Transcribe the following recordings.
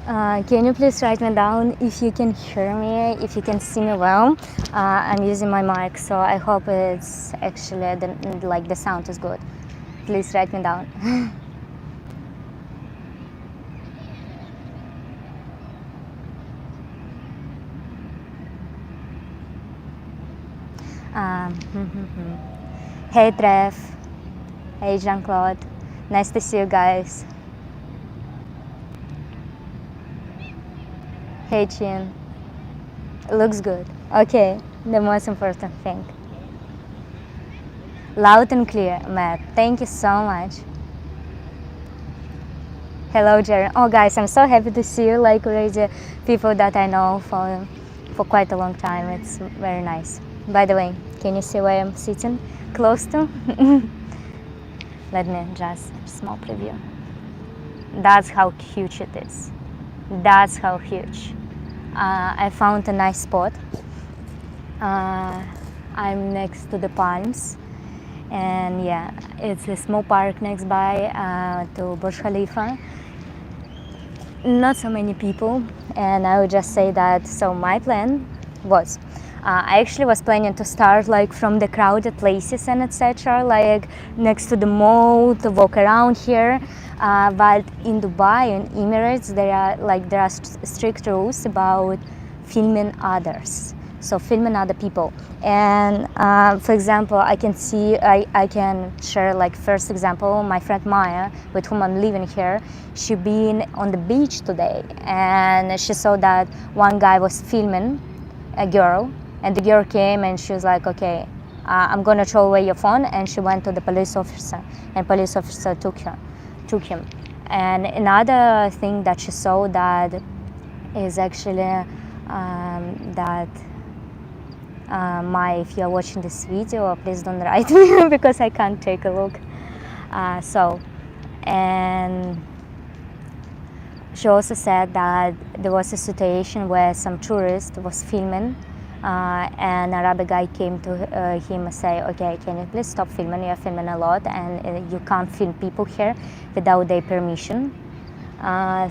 Can you please write me down if you can hear me, if you can see me well? I'm using my mic, so I hope it's actually the sound is good. Please write me down. um, Hey Trev, hey Jean-Claude, nice to see you guys. Hey Chin, looks good. Okay, the most important thing. Loud and clear, Matt. Thank you so much. Hello, Jerry. Oh, guys, I'm so happy to see you. Like already, people that I know for quite a long time. It's very nice. By the way, can you see where I'm sitting close to? Let me just small preview. That's how huge it is. That's how huge. I found a nice spot. I'm next to the palms, and yeah, it's a small park next by to Burj Khalifa. Not so many people, and I would just say that. So my plan was, I actually was planning to start like from the crowded places and etc. Like next to the mall to walk around here. But in Dubai and Emirates, there are strict rules about filming others. So filming other people, and for example, I can share like first example. My friend Maya, with whom I'm living here, she been on the beach today, and she saw that one guy was filming a girl, and the girl came and she was like, okay, I'm gonna throw away your phone, and she went to the police officer, and police officer took him. And another thing that she saw that is actually that. If you're watching this video, please don't write me because I can't take a look. And she also said that there was a situation where some tourist was filming, and an Arabic guy came to him and say, okay, can you please stop filming? You're filming a lot, and you can't film people here without their permission. I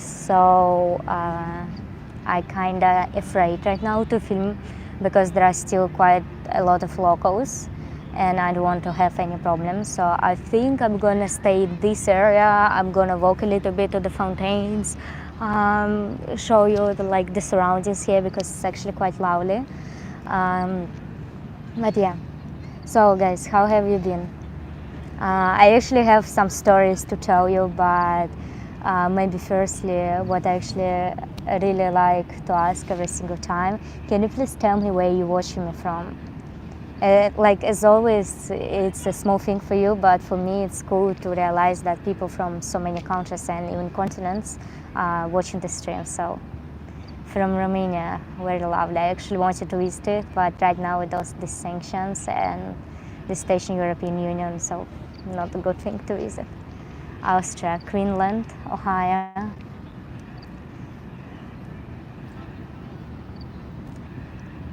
kinda afraid right now to film, because there are still quite a lot of locals, and I don't want to have any problems. So I think I'm gonna stay in this area. I'm gonna walk a little bit to the fountains, show you the surroundings here, because it's actually quite lovely. But yeah, so guys, how have you been? I actually have some stories to tell you, but maybe firstly, what I actually really like to ask every single time, can you please tell me where you're watching me from? Like as always, it's a small thing for you, but for me it's cool to realize that people from so many countries and even continents are watching the stream. So from Romania, very lovely. I actually wanted to visit it, but right now with these sanctions and the station European Union, so not a good thing to visit. Austria, Queensland, Ohio,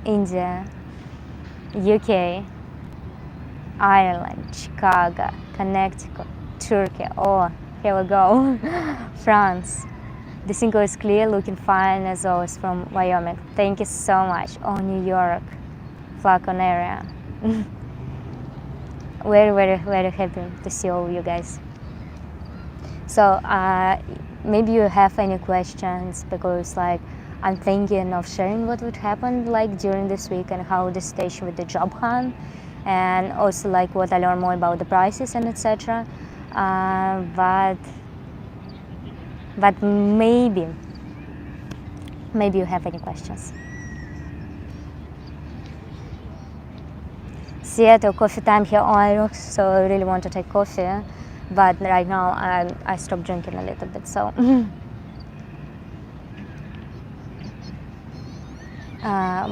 India, UK, Ireland, Chicago, Connecticut, Turkey, oh, here we go, France. The single is clear, looking fine as always from Wyoming. Thank you so much. Oh, New York, Flacon area. Very, very, very happy to see all of you guys. So maybe you have any questions, because like I'm thinking of sharing what would happen like during this week and how the station with the job hunt, and also like what I learned more about the prices and etc. But maybe you have any questions. Seattle, coffee time here on Irox, so I really want to take coffee, but right now I stopped drinking a little bit, so.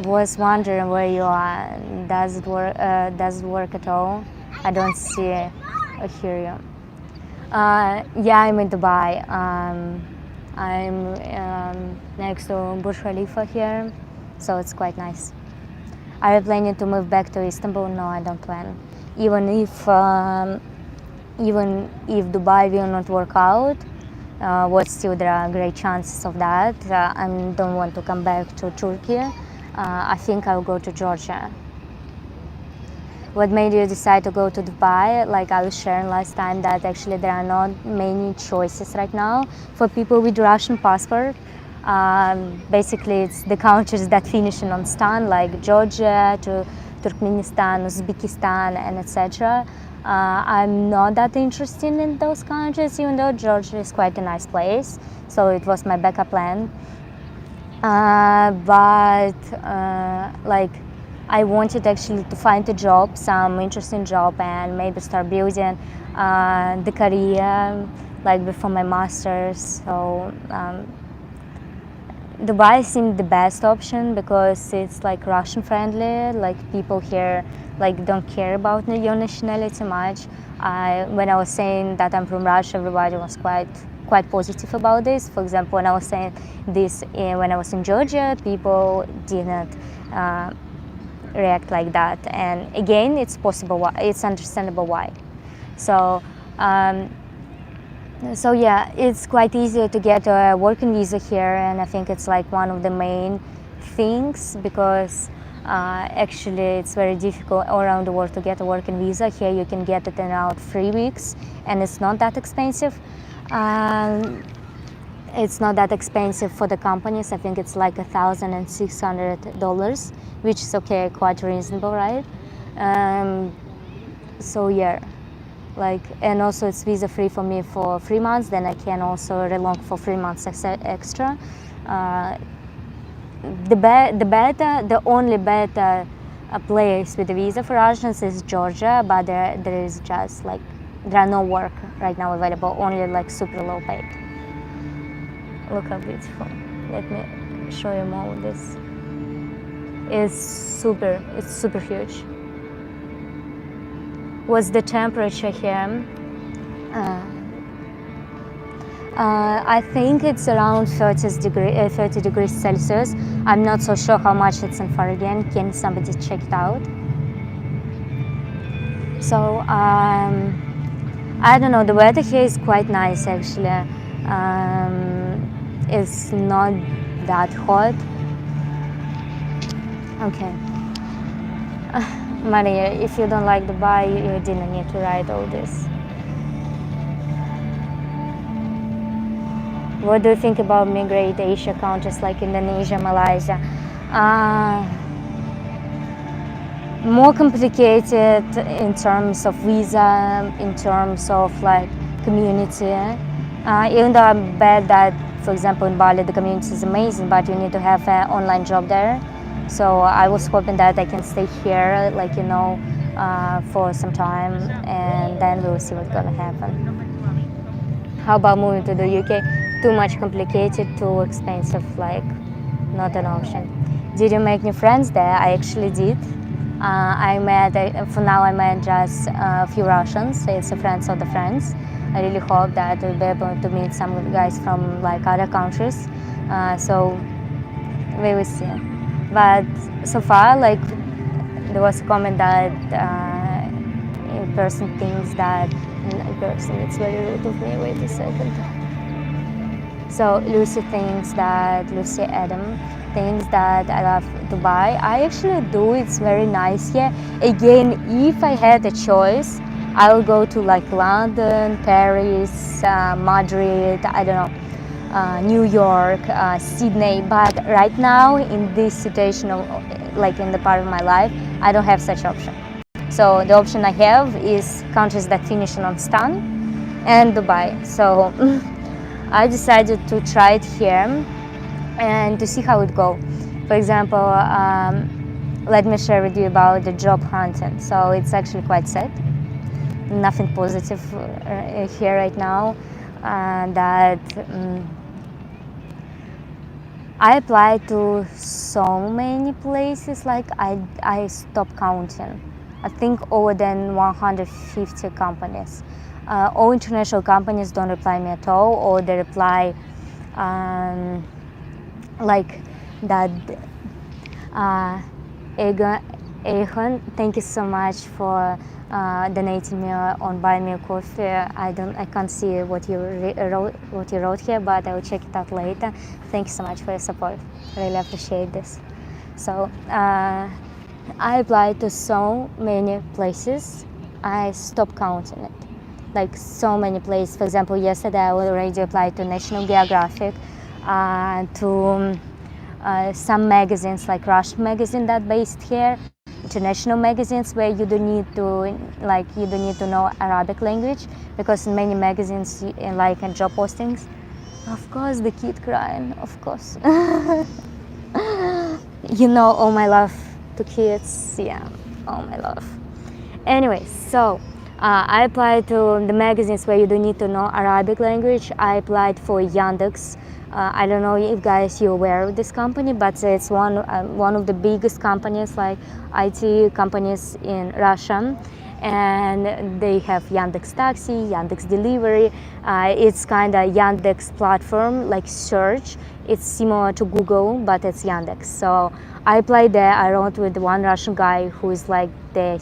Was wondering where you are. Does it work at all? I don't see or hear you. Yeah, I'm in Dubai. I'm next to Burj Khalifa here, so it's quite nice. Are you planning to move back to Istanbul? No, I don't plan. Even if Dubai will not work out, what still there are great chances of that. I don't want to come back to Turkey. I think I'll go to Georgia. What made you decide to go to Dubai? Like I was sharing last time, that actually there are not many choices right now for people with Russian passport. Basically, it's the countries that finish on stan, like Georgia, to Turkmenistan, Uzbekistan, and etc. I'm not that interested in those countries, even though Georgia is quite a nice place. So it was my backup plan. Like I wanted actually to find a job, some interesting job, and maybe start building the career like before my master's. So Dubai seemed the best option because it's like Russian friendly. Like people here like don't care about your nationality much. When I was saying that I'm from Russia, everybody was quite positive about this. For example, when I was saying this when I was in Georgia, people didn't react like that. And again, it's possible. It's understandable why. So. So yeah, it's quite easy to get a working visa here, and I think it's like one of the main things because actually it's very difficult all around the world to get a working visa. Here you can get it in around 3 weeks, and it's not that expensive. It's not that expensive for the companies. I think it's like $1,600, which is okay, quite reasonable, right? So yeah. Like, and also it's visa free for me for 3 months. Then I can also relong for 3 months extra. The only better place with the visa for Russians is Georgia, but there is just like there are no work right now available. Only like super low paid. Look how beautiful. Let me show you more of this. It's super huge. What's the temperature here? I think it's around 30 degrees Celsius. I'm not so sure how much it's in Fahrenheit. Can somebody check it out? So I don't know. The weather here is quite nice actually. It's not that hot. Okay. Maria, if you don't like Dubai, you didn't need to write all this. What do you think about migrate Asia countries like Indonesia, Malaysia? More complicated in terms of visa, in terms of like community. Even though I bet that, for example, in Bali the community is amazing, but you need to have an online job there. So I was hoping that I can stay here, like for some time, and then we will see what's gonna happen. How about moving to the UK? Too much complicated, too expensive, like not an option. Did you make new friends there? I actually did. For now I met just a few Russians. It's a friends of the friends. I really hope that we'll be able to meet some guys from like other countries. So we will see. But so far, like, there was a comment that a person thinks that it's very rude of me. Wait a second. So Lucy Adam thinks that I love Dubai. I actually do. It's very nice here. Again, if I had a choice, I would go to like London, Paris, Madrid. I don't know. New York, Sydney, but right now in this situation, like in the part of my life, I don't have such option. So the option I have is countries that finish on stan and Dubai. So I decided to try it here and to see how it goes. For example, let me share with you about the job hunting. So it's actually quite sad. Nothing positive here right now. I applied to so many places, like I stopped counting. I think over than 150 companies. All international companies don't reply me at all, or they reply like that Ehon, thank you so much for donating me on Buy Me a Coffee. I can't see what you wrote here, but I will check it out later. Thank you so much for your support. Really appreciate this. So I applied to so many places. I stopped counting it. Like so many places. For example, yesterday I already applied to National Geographic, to some magazines like Russian magazine that based here, international magazines where you don't need to know Arabic language, because in many magazines like in job postings, of course the kid crying, of course. You know, all my love to kids, yeah, all my love. Anyway, so I applied to the magazines where you don't need to know Arabic language. I applied for Yandex. I don't know if guys you're aware of this company, but it's one of the biggest companies, like IT companies in Russia, and they have Yandex Taxi, Yandex Delivery. It's kind of Yandex platform, like search. It's similar to Google, but it's Yandex. So I applied there. I wrote with one Russian guy who is like the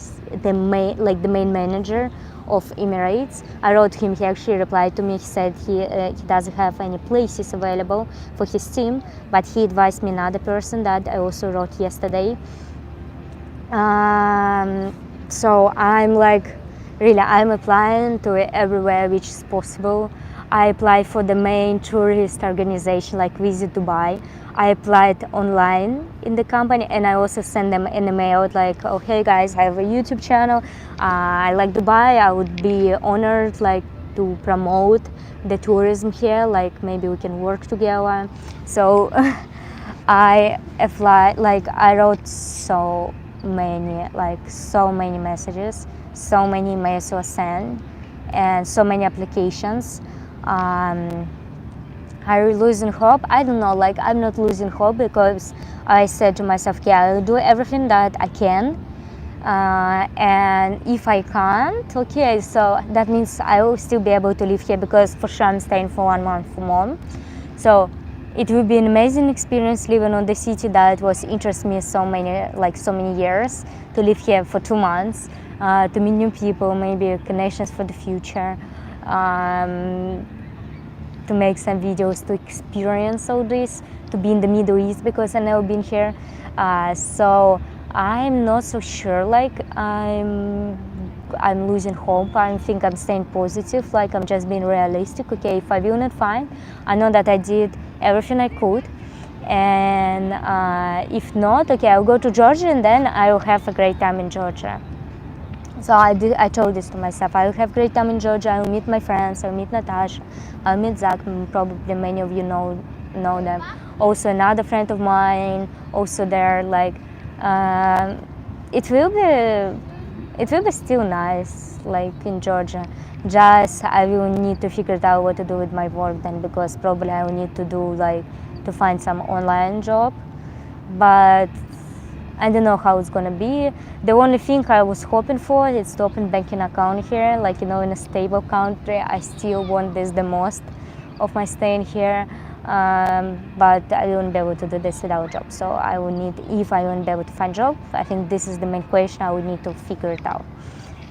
main manager of Emirates. I wrote him. He actually replied to me. He said he doesn't have any places available for his team, but he advised me another person that I also wrote yesterday. So I'm I'm applying to everywhere which is possible. I applied for the main tourist organization like Visit Dubai. I applied online in the company, and I also sent them an email like, oh hey guys, I have a YouTube channel. I like Dubai. I would be honored to promote the tourism here. Maybe we can work together. So I applied. I wrote so many messages, so many emails were sent, and so many applications. Are you losing hope? I don't know, I'm not losing hope, because I said to myself, yeah, I'll do everything that I can, and if I can't, okay, so that means I will still be able to live here, because for sure I'm staying for 1 month for mom. So it will be an amazing experience living on the city that was interesting me so many years, to live here for 2 months, to meet new people, maybe connections for the future, to make some videos, to experience all this, to be in the Middle East, because I've never been here. So I'm not so sure, I'm losing hope. I think I'm staying positive, I'm just being realistic. Okay, if I will not find, I know that I did everything I could, and if not, okay, I'll go to Georgia, and then I'll have a great time in Georgia. So I told this to myself. I'll have a great time in Georgia. I'll meet my friends. I'll meet Natasha. I'll meet Zach. Probably many of you know them. Also another friend of mine, also there. It will be still nice, in Georgia. Just I will need to figure out what to do with my work then, because probably I will need to do to find some online job, but I don't know how it's gonna be. The only thing I was hoping for is to open banking account here, in a stable country. I still want this the most of my staying here, but I won't be able to do this without a job. So I will need, if I won't be able to find a job, I think this is the main question. I would need to figure it out.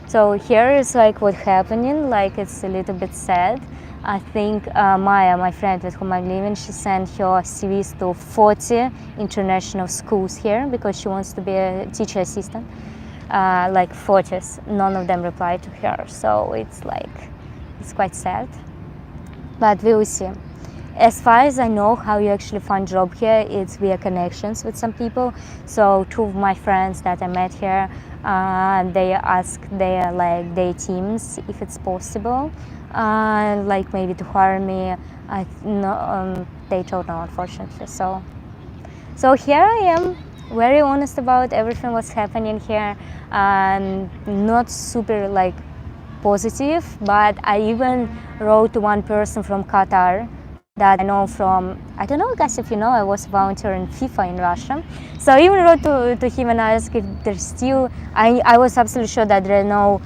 So here is what's happening. It's a little bit sad. I think Maya, my friend with whom I'm living, she sent her CVs to 40 international schools here, because she wants to be a teacher assistant. 40, none of them replied to her. So it's quite sad, but we will see. As far as I know, how you actually find job here, it's via connections with some people. So 2 of my friends that I met here, they asked their teams if it's possible, maybe to hire me. They told no, unfortunately. So here I am, very honest about everything what's happening here. Not super positive, but I even wrote to one person from Qatar that I know from, I don't know guys if you know, I was volunteering in FIFA in Russia. So I even wrote to him and asked if there's still, I was absolutely sure that there are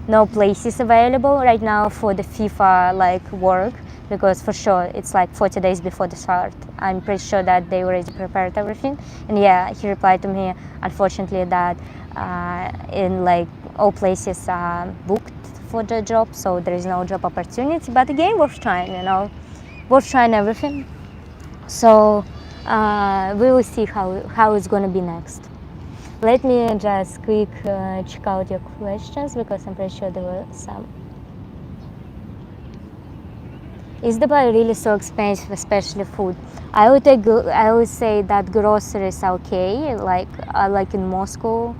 no places available right now for the FIFA work, because for sure it's like 40 days before the start. I'm pretty sure that they already prepared everything. And yeah, he replied to me, unfortunately, that in like all places are booked for the job, so there is no job opportunity. But again, worth trying, you know, worth trying everything. So we will see how it's going to be next. Let me just quick check out your questions, because I'm pretty sure there were some. Is Dubai really so expensive, especially food? I would say that groceries are okay, like in Moscow,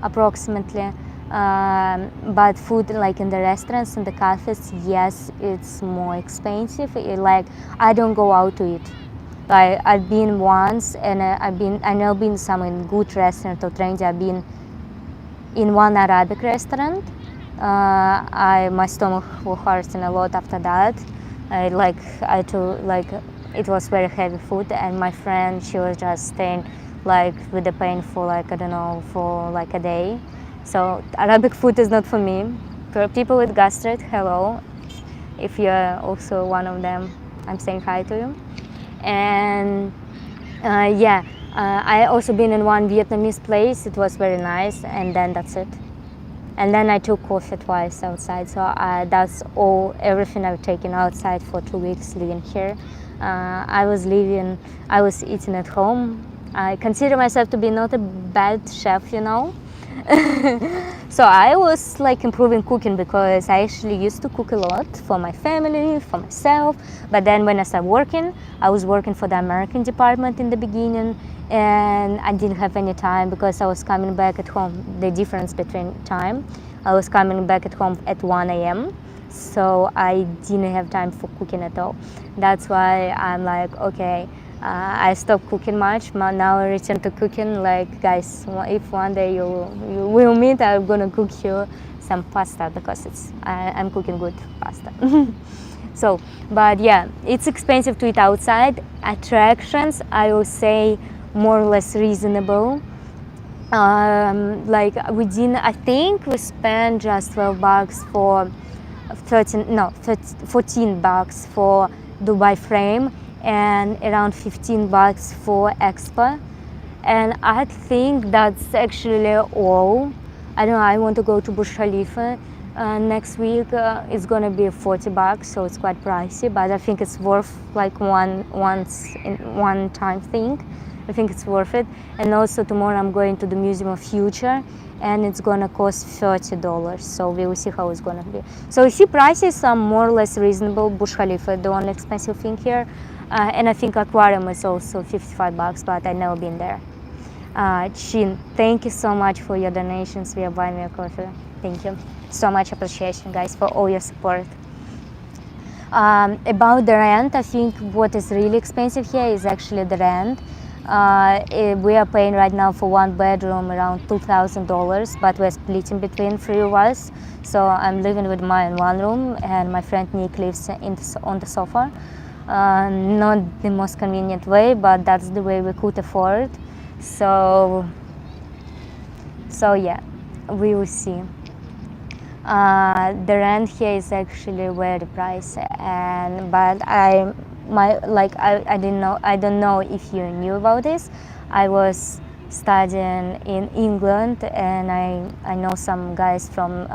approximately. But food, like in the restaurants and the cafes, yes, it's more expensive. Like I don't go out to eat. Like I've been once, and I know been some in good restaurant or trendy. I've been in one Arabic restaurant. My stomach was hurting a lot after that. It was very heavy food, and my friend, she was just staying like with the pain for like, I don't know, for like a day. So Arabic food is not for me. For people with gastric, hello. If you're also one of them, I'm saying hi to you. And I also been in one Vietnamese place. It was very nice, and then that's it. And then I took coffee twice outside. So that's everything I've taken outside for 2 weeks living here. I was eating at home. I consider myself to be not a bad chef, you know. So I was like improving cooking, because I actually used to cook a lot for my family, for myself. But then when I started working, I was working for the American department in the beginning, and I didn't have any time because I was coming back at home. The difference between time, I was coming back at home at 1 a.m. So I didn't have time for cooking at all. That's why I'm like, okay, I stopped cooking much. Now I return to cooking. Like, guys, if one day you will meet, I'm gonna cook you some pasta, because I'm cooking good pasta. So, but yeah, it's expensive to eat outside. Attractions, I will say, more or less reasonable. I think we spent just $12 for 14 bucks for Dubai Frame, and around $15 for Expo. And I think that's actually all. I don't know, I want to go to Burj Khalifa next week. It's gonna be $40, so it's quite pricey, but I think it's worth like one time thing. I think it's worth it. And also tomorrow I'm going to the Museum of Future, and it's gonna cost $30. So we will see how it's gonna be. So you see, prices are more or less reasonable. Burj Khalifa, the only expensive thing here. And I think aquarium is also $55, but I've never been there. Chin, thank you so much for your donations via Buy Me a Coffee. Thank you. So much appreciation, guys, for all your support. About the rent, I think what is really expensive here is actually the rent. We are paying right now for one bedroom around $2,000, but we're splitting between 3 of us. So I'm living with Maya in one room, and my friend Nick lives on the sofa. Not the most convenient way, but that's the way we could afford. So yeah, we will see. The rent here is actually very pricey, but I don't know if you knew about this. I was studying in England, and I know some guys from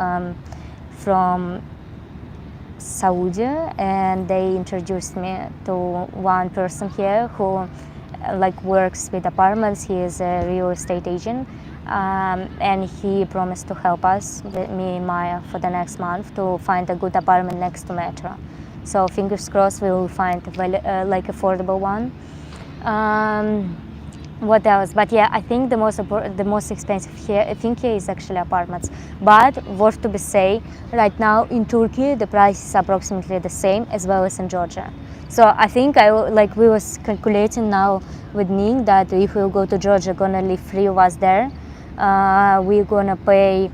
Saudi, and they introduced me to one person here who works with apartments. He is a real estate agent, and he promised to help us, me and Maya, for the next month to find a good apartment next to metro. So fingers crossed we will find a affordable one. What else? But yeah, I think the most expensive thing here is actually apartments. But worth to be say, right now in Turkey the price is approximately the same as well as in Georgia. So I think we was calculating now with Nick that if we go to Georgia, gonna live 3 of us there, we're gonna pay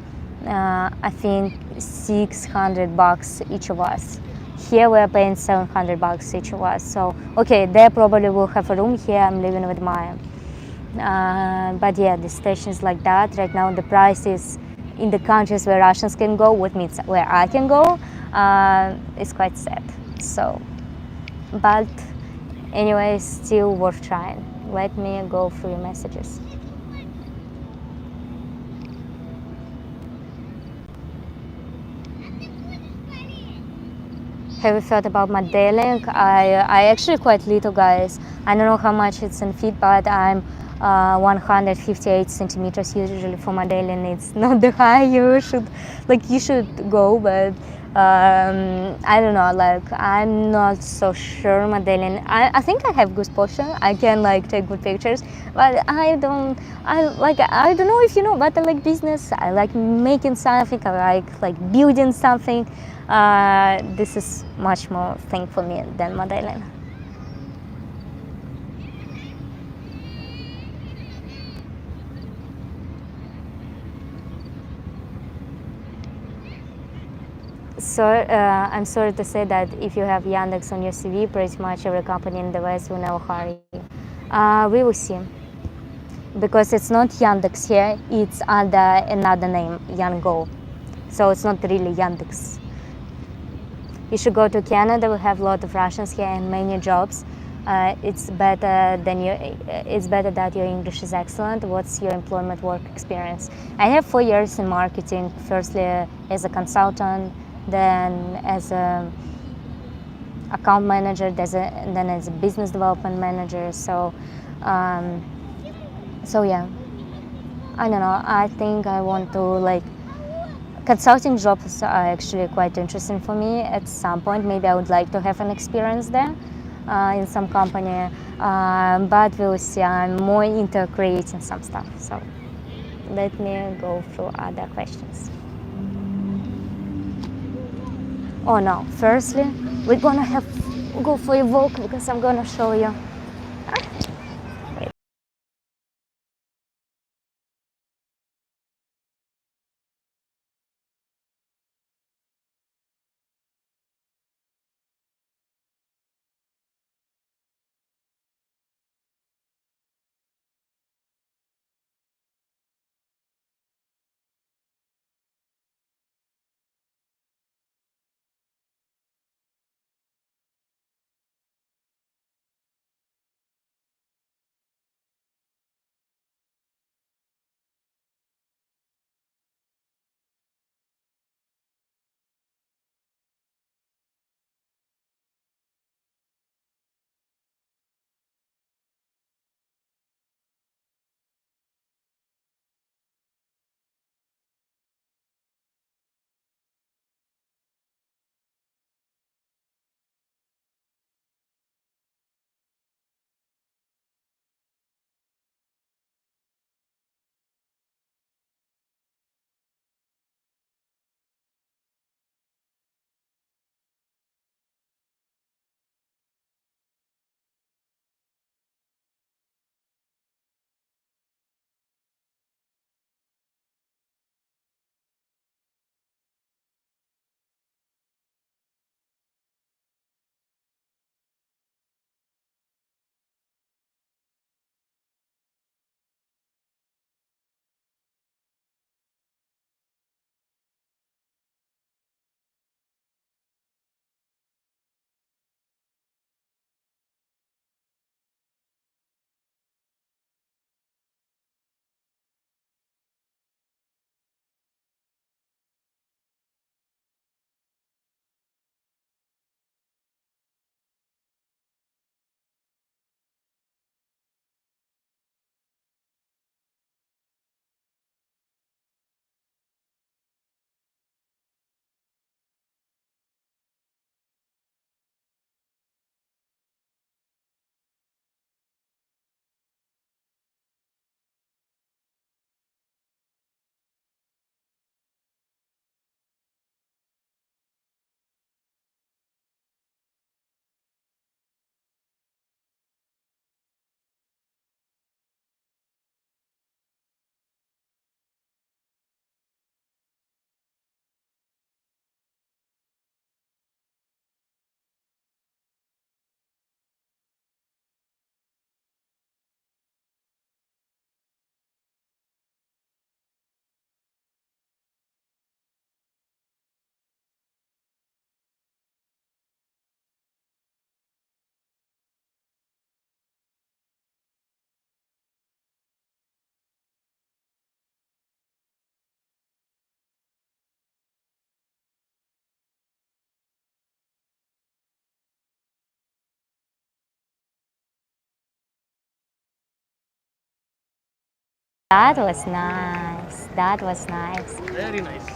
I think $600 each of us. Here we're paying $700 each of us. So okay, there probably will have a room. Here I'm living with Maya. But yeah, the stations like that. Right now the price is in the countries where Russians can go, what means where I can go, is quite sad. So but anyway, still worth trying. Let me go through your messages. Have you thought about modeling? I actually quite little, guys. I don't know how much it's in feet, but I'm 158 centimeters usually for modeling. It's not the high you should go, but I don't know, like I'm not so sure modeling. I think I have good posture. I can like take good pictures, but I don't know if you know, but I like business. I like making something. I like building something. This is much more thing for me than modeling. So I'm sorry to say that if you have Yandex on your CV, pretty much every company in the West will never hire you. We will see, because it's not Yandex here; it's under another name, Yango. So it's not really Yandex. You should go to Canada. We have a lot of Russians here and many jobs. It's better that your English is excellent. What's your employment work experience? I have 4 years in marketing. Firstly, as a consultant, then as a account manager, then as a business development manager. So yeah, I don't know. I think I want to like consulting jobs are actually quite interesting for me. At some point, maybe I would like to have an experience there in some company, but we'll see. I'm more into creating some stuff. So let me go through other questions. Oh no! Firstly, we're gonna go for a walk because I'm gonna show you. That was nice. That was nice. Very nice.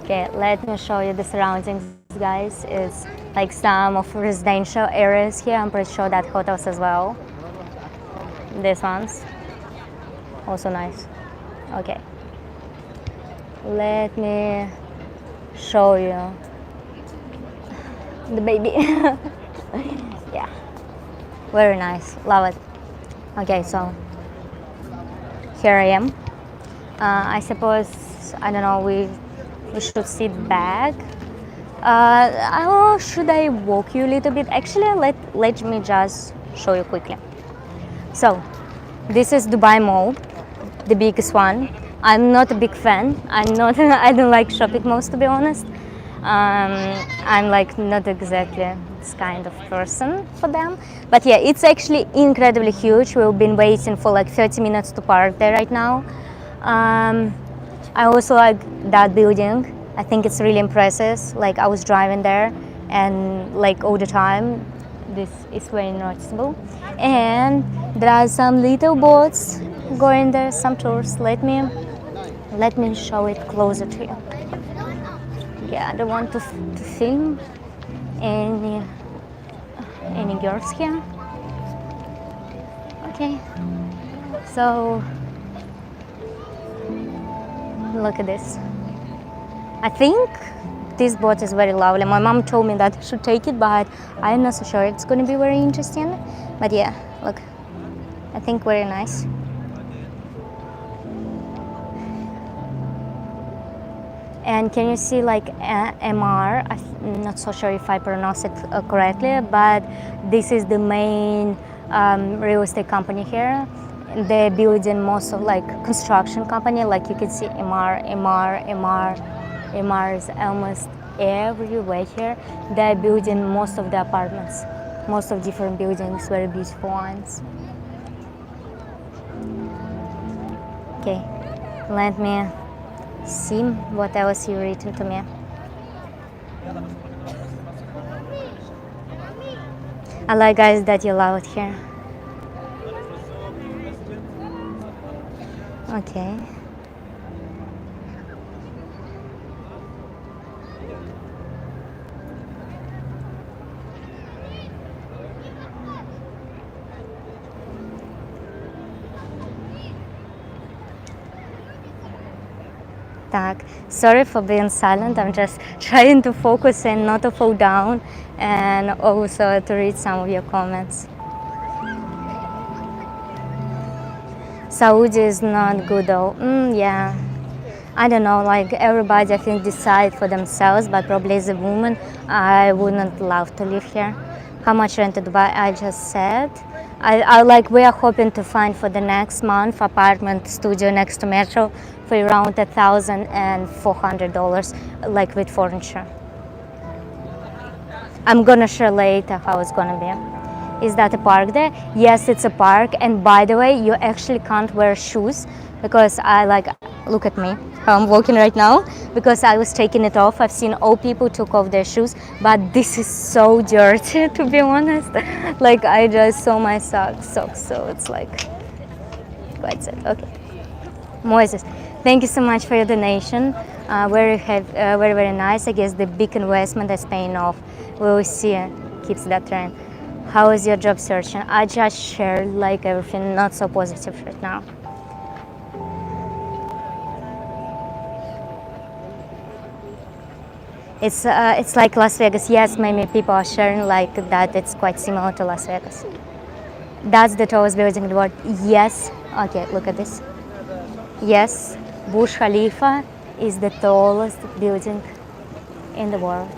Okay, let me show you the surroundings, guys. It's like some of residential areas here. I'm pretty sure that hotels as well. This one's also nice. Okay. Let me show you the baby. Yeah, very nice. Love it. Okay, so here I am. I suppose, I don't know, we should sit back. Should I walk you a little bit? Actually, let me just show you quickly. So, this is Dubai Mall, the biggest one. I'm not a big fan. I don't like shopping malls, to be honest. I'm like not exactly this kind of person for them. But yeah, it's actually incredibly huge. We've been waiting for like 30 minutes to park there right now. I also like that building. I think it's really impressive. Like I was driving there and like all the time, this is very noticeable. And there are some little boats going there, some tours. Let me show it closer to you. Yeah, I don't want to film any girls here. Okay, so look at this. I think this boat is very lovely. My mom told me that I should take it, but I'm not so sure it's going to be very interesting. But yeah, look, I think very nice. And can you see like MR? I'm not so sure if I pronounce it correctly, but this is the main real estate company here. They're building most of like construction company, like you can see MR is almost everywhere here. They're building most of the apartments, most of different buildings, very beautiful ones. Okay, let me see what else you written to me. I like, guys, that you love it here. Okay. Sorry for being silent. I'm just trying to focus and not to fall down, and also to read some of your comments. Saudi is not good though. Yeah, I don't know. Like everybody, I think decide for themselves. But probably as a woman, I wouldn't love to live here. How much rent to Dubai? I just said. We are hoping to find for the next month apartment studio next to metro for around $1,400, like with furniture. I'm gonna share later how it's gonna be. Is that a park there? Yes, it's a park. And by the way, you actually can't wear shoes because look at me, how I'm walking right now, because I was taking it off. I've seen all people took off their shoes, but this is so dirty, to be honest. Like I just saw my socks, so it's like quite sad. Okay, Moses, thank you so much for your donation. Very nice. I guess the big investment is paying off. We will see. Keeps that trend. How is your job search? I just shared like everything, not so positive right now. It's like Las Vegas. Yes, many people are sharing like that. It's quite similar to Las Vegas. That's the tallest building in the world. Yes. Okay, look at this. Yes, Burj Khalifa is the tallest building in the world.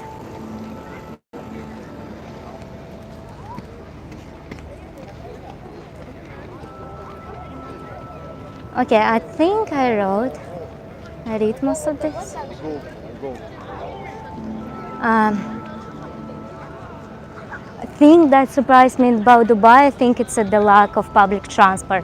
Okay, I think I read most of this. Thing that surprised me about Dubai, I think it's the lack of public transport.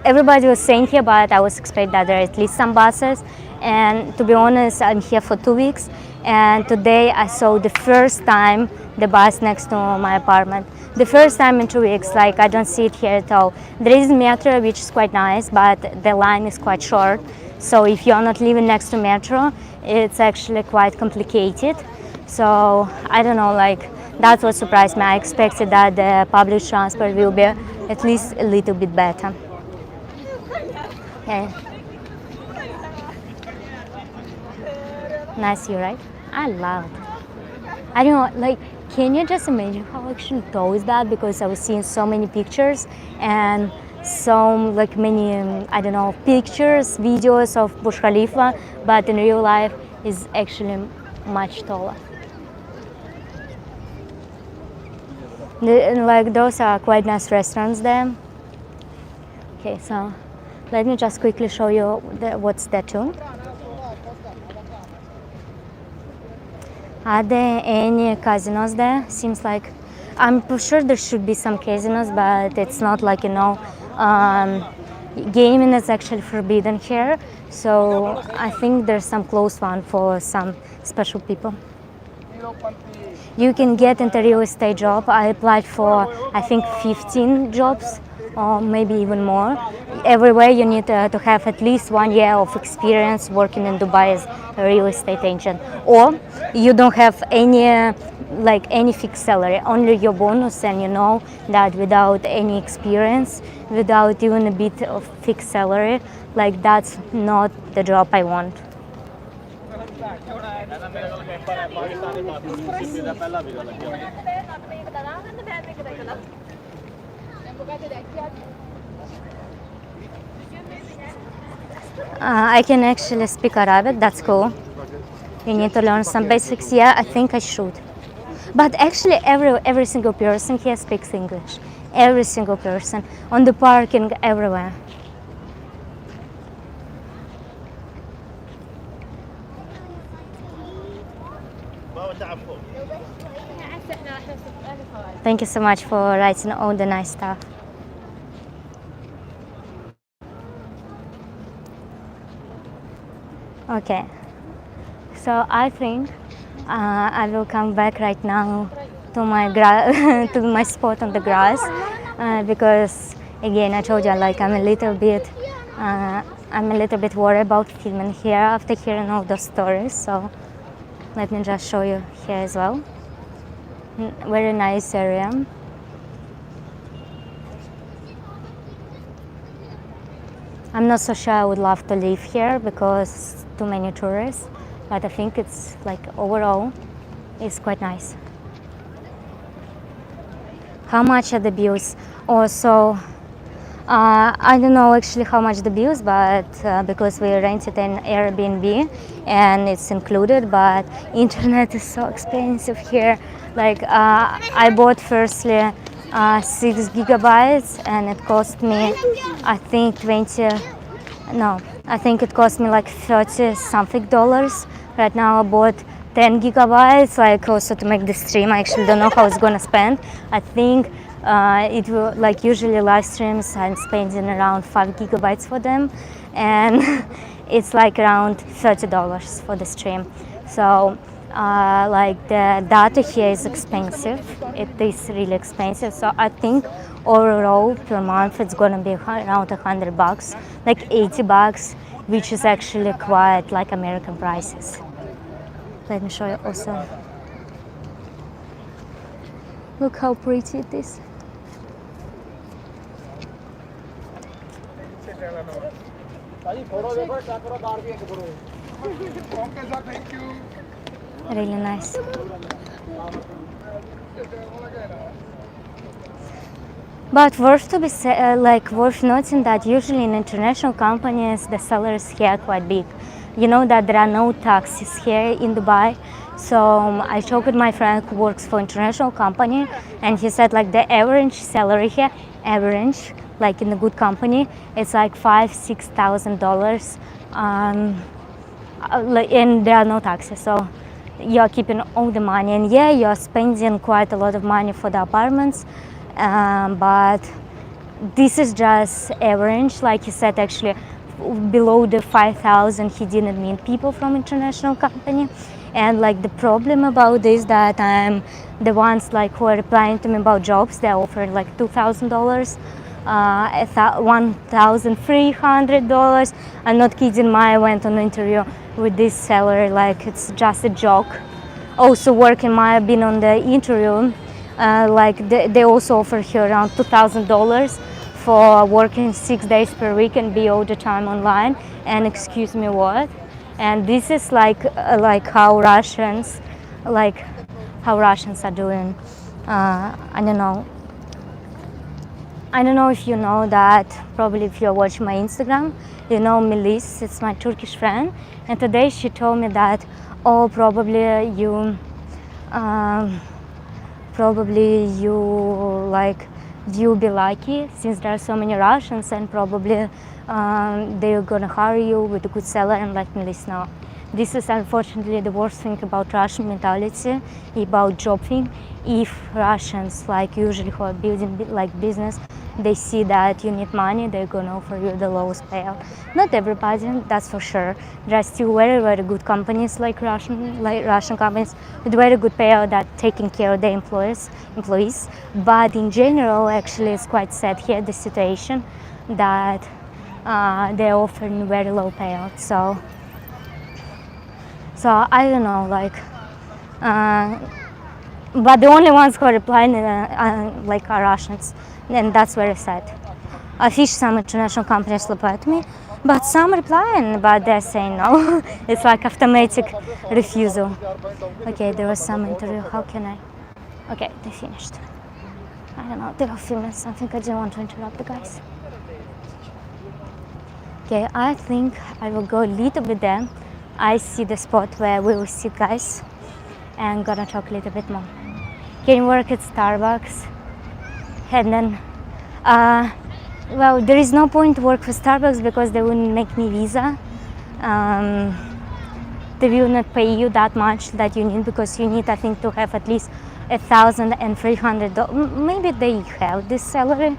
Everybody was saying here, but I was expecting that there are at least some buses. And to be honest, I'm here for 2 weeks, and today I saw the first time the bus next to my apartment. the first time in 2 weeks, like I don't see it here at all. There is metro, which is quite nice, but the line is quite short. So if you're not living next to metro, it's actually quite complicated. So I don't know, like that's what surprised me. I expected that the public transport will be at least a little bit better. Yeah. Nice view, right? I love it. I don't know, like, can you just imagine how actually tall is that? Because I was seeing so many pictures and so like many, I don't know, pictures, videos of Burj Khalifa, but in real life is actually much taller. Like those are quite nice restaurants there. Okay, so let me just quickly show you what's that too. Are there any casinos there? Seems like, I'm sure there should be some casinos, but it's not like, you know, gaming is actually forbidden here. So I think there's some closed one for some special people. You can get into real estate job. I applied for, I think, 15 jobs or maybe even more. Everywhere you need to have at least 1 year of experience working in Dubai as a real estate agent, or you don't have any fixed salary, only your bonus, and you know that without any experience, without even a bit of fixed salary, like that's not the job I want. I can actually speak Arabic, that's cool. You need to learn some basics. Yeah, I think I should. But actually every single person here speaks English. Every single person. On the parking, everywhere. Thank you so much for writing all the nice stuff. Okay, so I think I will come back right now to my to my spot on the grass because again I told you, like I'm a little bit worried about filming here after hearing all those stories. So let me just show you here as well. Very nice area. I'm not so sure I would love to live here because too many tourists, but I think it's like overall it's quite nice. How much are the bills? Also, I don't know actually how much the bills, but because we rented an Airbnb and it's included, but internet is so expensive here. Like I bought firstly 6 gigabytes and it cost me, I think it cost me like 30 something dollars. Right now I bought 10 gigabytes, like also to make the stream. I actually don't know how it's gonna spend. I think it will, like usually live streams, I'm spending around 5 gigabytes for them, and it's like around $30 for the stream. So like the data here is expensive. It is really expensive. So I think overall per month it's gonna be around $100, like $80, which is actually quite like American prices. Let me show you also. Look how pretty it is. Really nice. But worth noting that usually in international companies the salaries here are quite big. You know that there are no taxes here in Dubai. So I talked with my friend who works for international company, and he said like the average salary here, like in a good company, it's like $5,000–6,000, and there are no taxes. So you're keeping all the money, and yeah, you're spending quite a lot of money for the apartments, but this is just average. Like he said, actually below the 5,000 he didn't mean people from international company, And like the problem about this that I'm the ones like who are replying to me about jobs, they offer like $2,000, $1,300. I'm not kidding. I went on an interview with this salary, like it's just a joke. Also working, I've been on the interview, like they also offer her around $2,000 for working 6 days per week and be all the time online. And excuse me, what? And this is like how Russians, are doing. I don't know. I don't know if you know that. Probably if you're watching my Instagram, you know Melis. It's my Turkish friend, and today she told me that, oh, probably you like you'll be lucky since there are so many Russians, and probably they're gonna hire you with a good salary. And let me listen now. This is unfortunately the worst thing about Russian mentality, about job thing. If Russians, like usually who are building like business, they see that you need money, they're gonna offer you the lowest payout. Not everybody, that's for sure. There are still very, very good companies like Russian companies with very good payout that taking care of their employees. But in general, actually, it's quite sad here the situation that they're offering very low payout. So I don't know, like. But the only ones who are replying like are Russians, and that's very sad. I wish some international companies reply to me, but some replying, but they're saying no. It's like automatic refusal. Okay, there was some interview. How can I? Okay, they finished. I don't know. They were filming something. I didn't want to interrupt the guys. Okay, I think I will go a little bit there. I see the spot where we will sit, guys, and gonna talk a little bit more. Can work at Starbucks, and then well, there is no point to work for Starbucks because they wouldn't make me visa. They will not pay you that much that you need, because you need, I think, to have at least $1,300. Maybe they have this salary,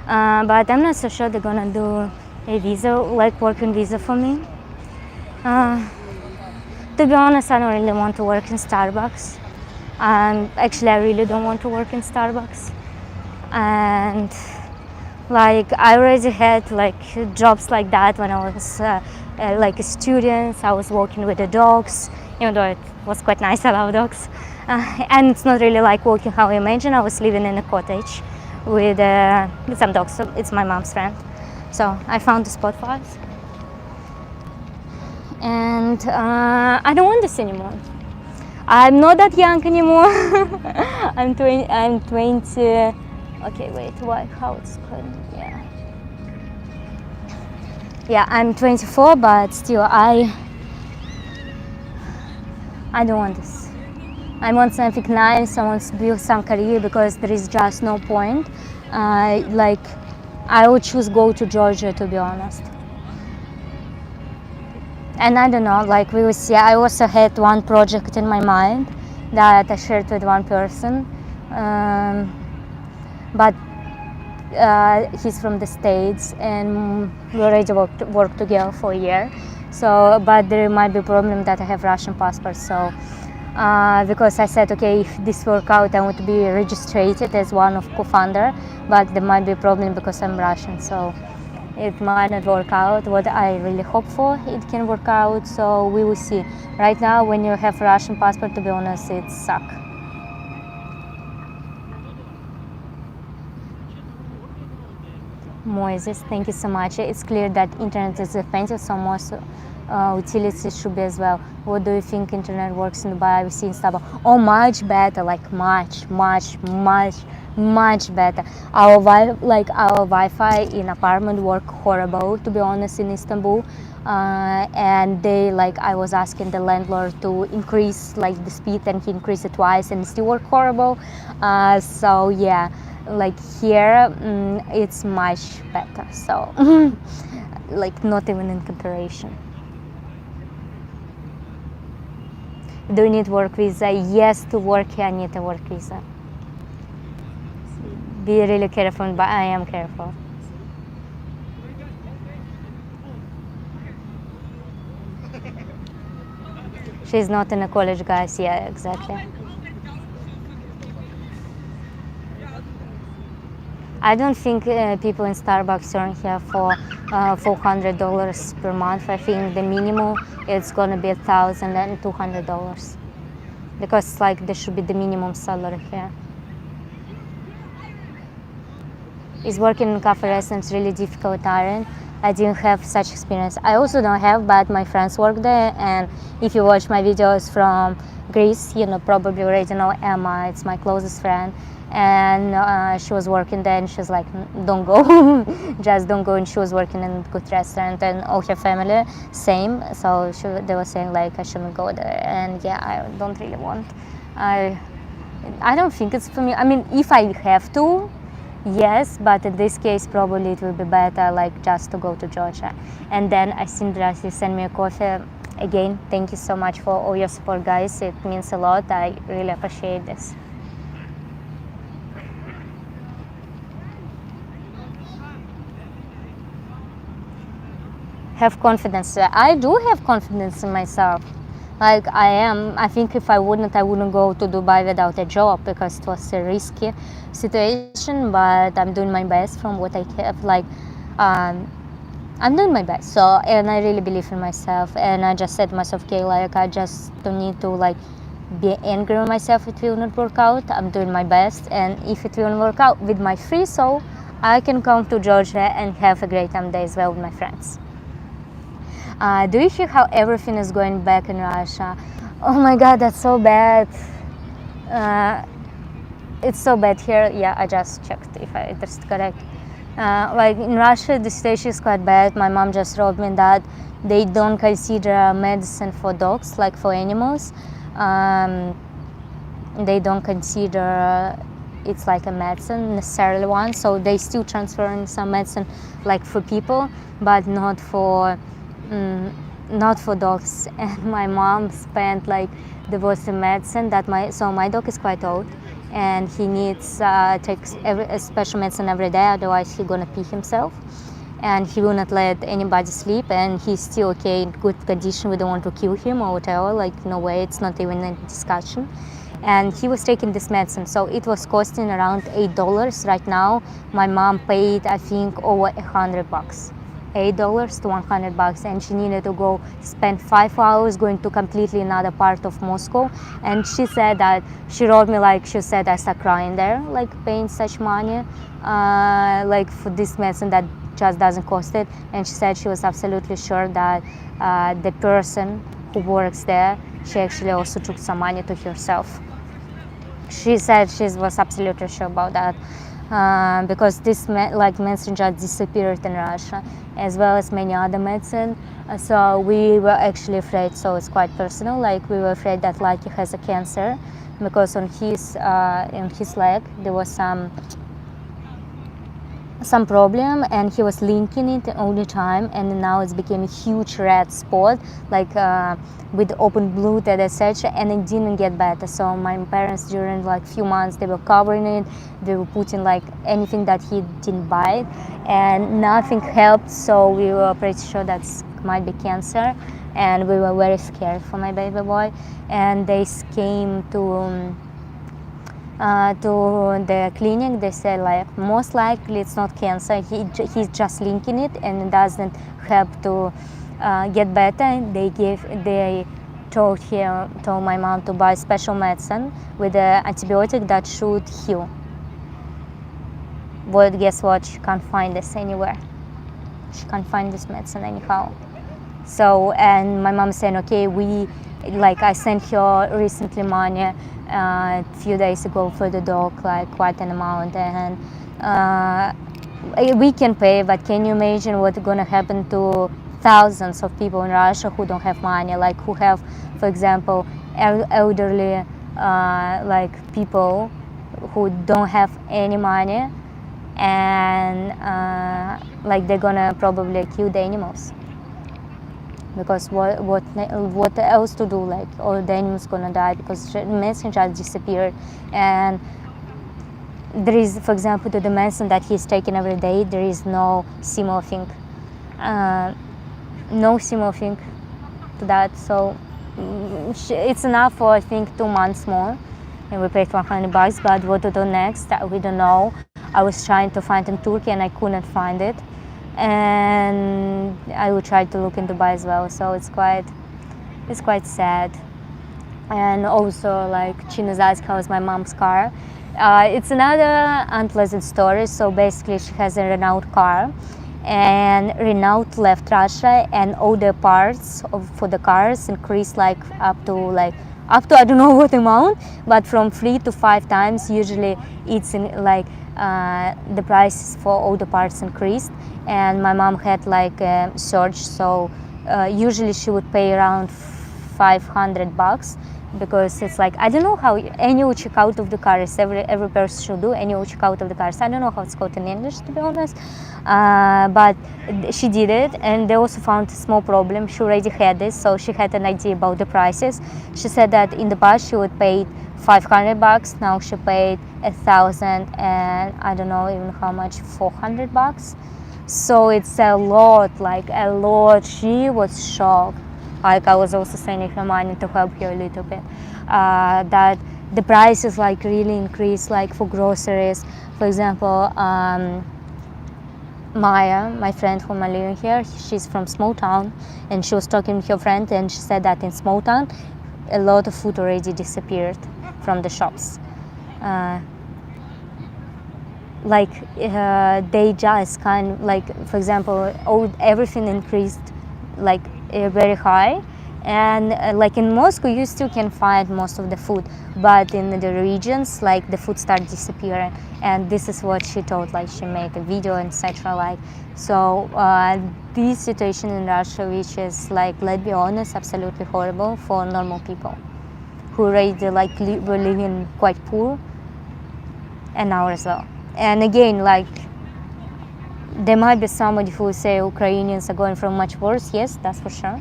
but I'm not so sure they're gonna do a visa, like working visa for me. To be honest, I don't really want to work in Starbucks. Actually, I really don't want to work in Starbucks. And like I already had like jobs like that when I was like a student. I was working with the dogs, even though it was quite nice. I love dogs. And it's not really like working how I imagine. I was living in a cottage with some dogs. So it's my mom's friend. So I found the spot for us. And I don't want this anymore. I'm not that young anymore. I'm 20. Okay, wait. Why? How it's going? Yeah. Yeah, I'm 24, but still, I don't want this. I want something nice. I want to build some career, because there is just no point. Like, I would choose go to Georgia, to be honest. And I don't know, like we will see. I also had one project in my mind that I shared with one person, but he's from the States, and we already worked together for a year. So, but there might be a problem that I have Russian passport. So, because I said, okay, if this work out, I want to be registered as one of co-founder, but there might be a problem because I'm Russian. So. It might not work out what I really hope for. It can work out, so we will see. Right now, when you have a Russian passport, to be honest, it sucks. Moises, thank you so much. It's clear that internet is expensive, so most utilities should be as well. What do you think internet works in Dubai? I've seen stuff. Oh, much better, like much better. Our Wi-Fi in apartment work horrible, to be honest, in Istanbul. And they I was asking the landlord to increase like the speed, and he increased it twice, and it still work horrible. So yeah, like here it's much better. So like not even in comparison. Do you need work visa? Yes, to work here I need a work visa. Be really careful, but I am careful. She's not in a college, guys. Yeah, exactly. I don't think people in Starbucks earn here for $400 per month. I think the minimum it's gonna be $1,200 because like there should be the minimum salary here. Is working in cafe restaurants really difficult, Aaron? I didn't have such experience. I also don't have, but my friends work there, and if you watch my videos from Greece, you know, probably already know Emma. It's my closest friend, and she was working there, and she's like, don't go, just don't go. And she was working in a good restaurant, and all her family same. So they were saying like I shouldn't go there, and yeah, I don't really want. I don't think it's for me. I mean, if I have to, yes, but in this case probably it will be better like just to go to Georgia. And then I seen Darcy send me a coffee. Again, thank you so much for all your support, guys. It means a lot. I really appreciate this. Have confidence. I do have confidence in myself. Like I think if I wouldn't go to Dubai without a job because it was a risky situation, but I'm doing my best from what I have. Like I'm doing my best. So, and I really believe in myself, and I just said to myself, okay, like I just don't need to like be angry with myself if it will not work out. I'm doing my best, and if it will not work out with my free soul, I can come to Georgia and have a great time there as well with my friends. Do you hear how everything is going back in Russia? Oh my God, that's so bad. It's so bad here. Yeah, I just checked if it's correct. Like in Russia, the situation is quite bad. My mom just wrote me that they don't consider medicine for dogs, like for animals. They don't consider it's like a medicine, necessarily one. So they still transferring some medicine like for people, but not for dogs. And my mom spent like there was a medicine that my dog is quite old, and he needs takes a special medicine every day, otherwise he's gonna pee himself, and he will not let anybody sleep, and he's still okay, in good condition. We don't want to kill him or whatever, like no way, it's not even a discussion. And he was taking this medicine, so it was costing around $8. Right now my mom paid I think over $100, $8 to $100, and she needed to go spend 5 hours going to completely another part of Moscow. And she said that she wrote me like she said I start crying there, like paying such money like for this medicine that just doesn't cost it. And she said she was absolutely sure that the person who works there, she actually also took some money to herself. She said she was absolutely sure about that. Because this medicine just disappeared in Russia, as well as many other medicine. So we were actually afraid. So it's quite personal. Like we were afraid that Lucky has a cancer, because on his in his leg there was some problem, and he was linking it all the time, and now it's became a huge red spot, like with open blood and etc., and it didn't get better. So my parents during like few months they were covering it, they were putting like anything that he didn't bite, and nothing helped. So we were pretty sure that might be cancer, and we were very scared for my baby boy. And they came to the clinic. They said like most likely it's not cancer, he's just linking it and it doesn't help to get better. They told my mom to buy special medicine with an antibiotic that should heal. But guess what, she can't find this anywhere. She can't find this medicine anyhow. So, and my mom saying, okay, I sent her recently money a few days ago for the dog, like quite an amount, and we can pay, but can you imagine what's gonna happen to thousands of people in Russia who don't have money, like who have, for example, elderly, like people who don't have any money, and like they're gonna probably kill the animals. Because what else to do, like, or the animal's gonna die because medicine just disappeared. And there is, for example, to the medicine that he's taking every day, there is no similar thing to that. So it's enough for I think 2 months more, and we paid $100. But what to do next, we don't know. I was trying to find in Turkey and I couldn't find it, and I would try to look in Dubai as well. So it's quite sad. And also, like, Chinazad's car was my mom's car. It's another unpleasant story. So basically, she has a Renault car, and Renault left Russia, and all the parts for the cars increased like up to I don't know what amount, but from 3 to 5 times. Usually, it's in like the prices for all the parts increased, and my mom had like a surge. So usually she would pay around $500, because it's like, I don't know how annual checkout of the cars, every person should do annual checkout of the cars. I don't know how it's called in English, to be honest, but she did it, and they also found a small problem. She already had this, so she had an idea about the prices. She said that in the past she would pay $500, now she paid $1,000, and I don't know even how much, $400. So it's a lot, like a lot. She was shocked. Like, I was also sending her money to help her a little bit. That the prices like really increased, like for groceries. For example, Maya, my friend whom I'm living here, she's from small town, and she was talking to her friend, and she said that in small town, a lot of food already disappeared from the shops. They just kind of like, for example, everything increased like very high, and like in Moscow you still can find most of the food, but in the regions like the food started disappearing. And this is what she told, like she made a video, etc. Like, so this situation in Russia, which is like, let's be honest, absolutely horrible for normal people who already like were living quite poor, and now as well. And again, like, there might be somebody who will say Ukrainians are going from much worse. Yes, that's for sure.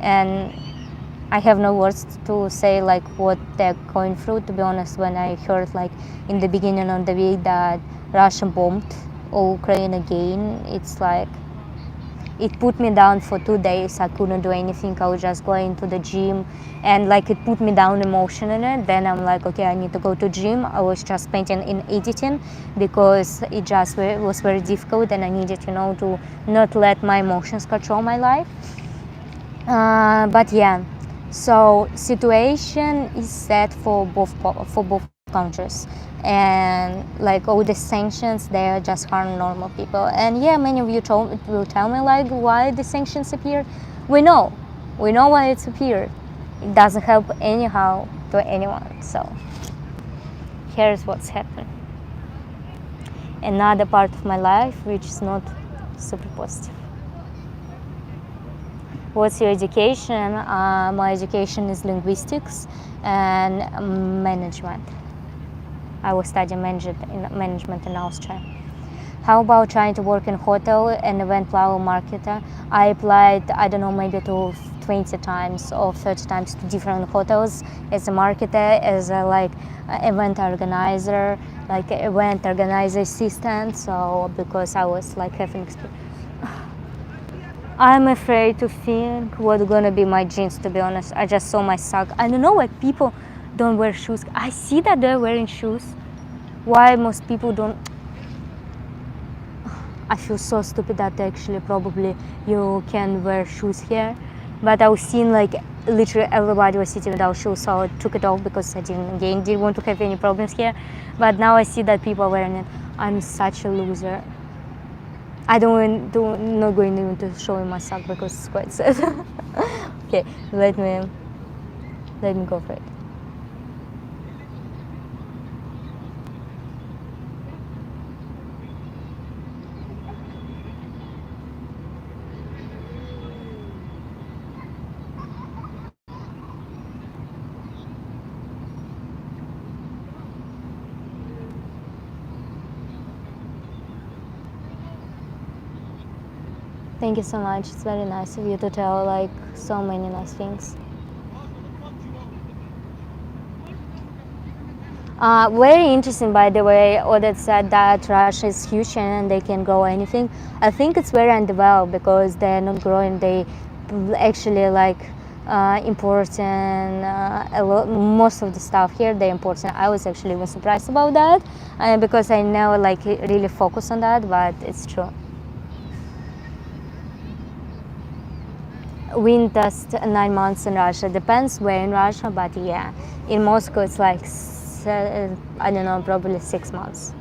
And I have no words to say like what they're going through, to be honest. When I heard like in the beginning of the week that Russia bombed Ukraine again, it's like, it put me down for 2 days. I couldn't do anything. I was just going to the gym, and like it put me down emotionally. Then I'm like, okay, I need to go to gym. I was just spending in editing because it just was very difficult, and I needed, to not let my emotions control my life. But yeah, so situation is set for both countries, and like all the sanctions, they are just harm normal people. And yeah, many of you will tell me like, why the sanctions appear. We know why it's appeared. It doesn't help anyhow to anyone. So here's what's happened. Another part of my life which is not super positive. What's your education? My education is linguistics and management. I was studying management in Austria. How about trying to work in hotel and event flower marketer? I applied, I don't know, maybe to 20 times or 30 times to different hotels as a marketer, as a event organizer, like event organizer assistant. So because I was like having experience. I'm afraid to think what's gonna be my jeans, to be honest. I just saw my sock. I don't know why people don't wear shoes. I see that they're wearing shoes. Why most people don't? I feel so stupid that actually probably you can wear shoes here. But I was seeing like literally everybody was sitting without shoes, so I took it off because I didn't want to have any problems here. But now I see that people are wearing it. I'm such a loser. Not going even to show you my sock because it's quite sad. Okay, let me go for it. Thank you so much. It's very nice of you to tell like so many nice things. Very interesting, by the way. Odette said that Russia is huge and they can grow anything. I think it's very undeveloped because they're not growing. They actually like importing most of the stuff here. They're importing. I was actually even surprised about that because I never like really focus on that, but it's true. Wind dust 9 months in Russia. Depends where in Russia, but yeah, in Moscow it's like I don't know, probably 6 months.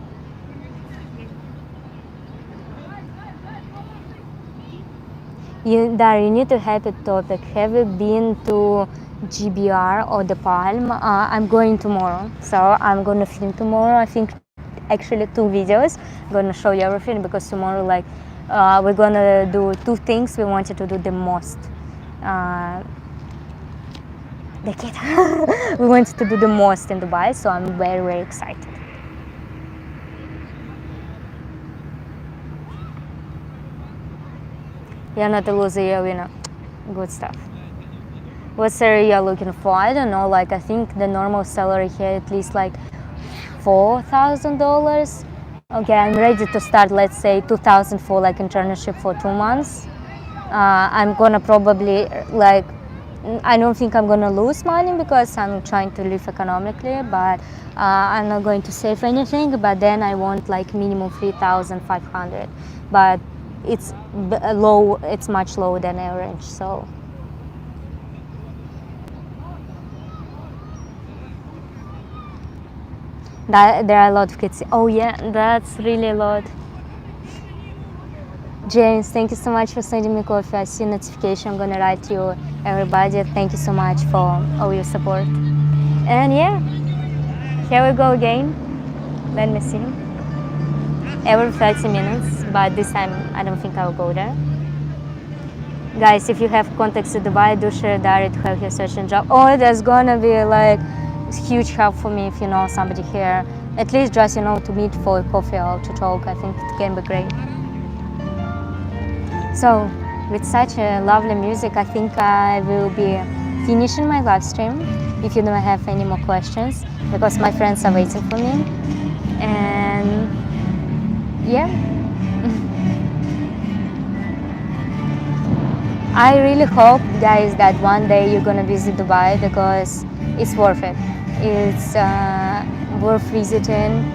Dari, you need to have a topic. Have you been to GBR or the Palm? I'm going tomorrow, so I'm gonna film tomorrow. I think actually 2 videos. I'm gonna show you everything because tomorrow, like, we're gonna do 2 things we wanted to do the most. The kid. We wanted to do the most in Dubai, so I'm very, very excited. You're not a loser, you're a winner. Good stuff. What salary you're looking for? I don't know, like I think the normal salary here at least like $4,000. Okay, I'm ready to start, let's say 2,000 for like internship for 2 months. I'm gonna probably like, I don't think I'm gonna lose money because I'm trying to live economically, but I'm not going to save anything, but then I want like minimum 3,500. But it's low, it's much lower than average, so. There are a lot of kids. Oh yeah, that's really a lot. James, thank you so much for sending me coffee. I see notification. I'm gonna write to you, everybody. Thank you so much for all your support. And yeah, here we go again. Let me see. Every 30 minutes, but this time I don't think I'll go there. Guys, if you have contacts in Dubai, do share Dari to help you search a job. Oh, there's gonna be like huge help for me if you know somebody here. At least just, you know, to meet for a coffee or to talk. I think it can be great. So, with such a lovely music, I think I will be finishing my live stream if you don't have any more questions, because my friends are waiting for me. And yeah. I really hope, guys, that one day you're gonna visit Dubai because it's worth it. It's worth visiting.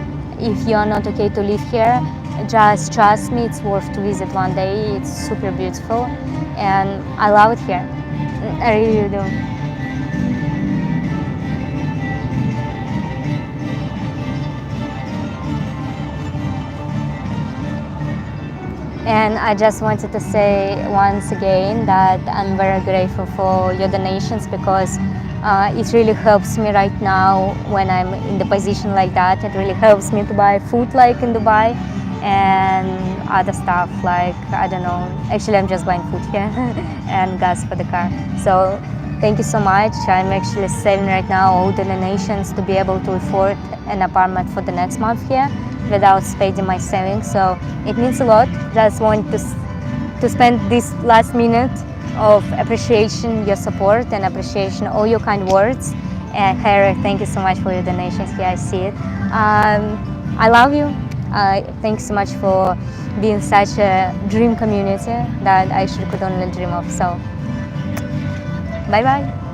If you're not okay to live here, just trust me, it's worth to visit one day. It's super beautiful and I love it here. I really do. And I just wanted to say once again that I'm very grateful for your donations because it really helps me right now when I'm in the position like that. It really helps me to buy food like in Dubai and other stuff like, I don't know, actually I'm just buying food here and gas for the car. So thank you so much. I'm actually saving right now all the donations to be able to afford an apartment for the next month here without spending my savings, so it means a lot. Just want to spend this last minute of appreciation, your support and appreciation, all your kind words. And Harry, thank you so much for your donations here, I see it. I love you. Thanks so much for being such a dream community that I actually could only dream of. So, bye bye.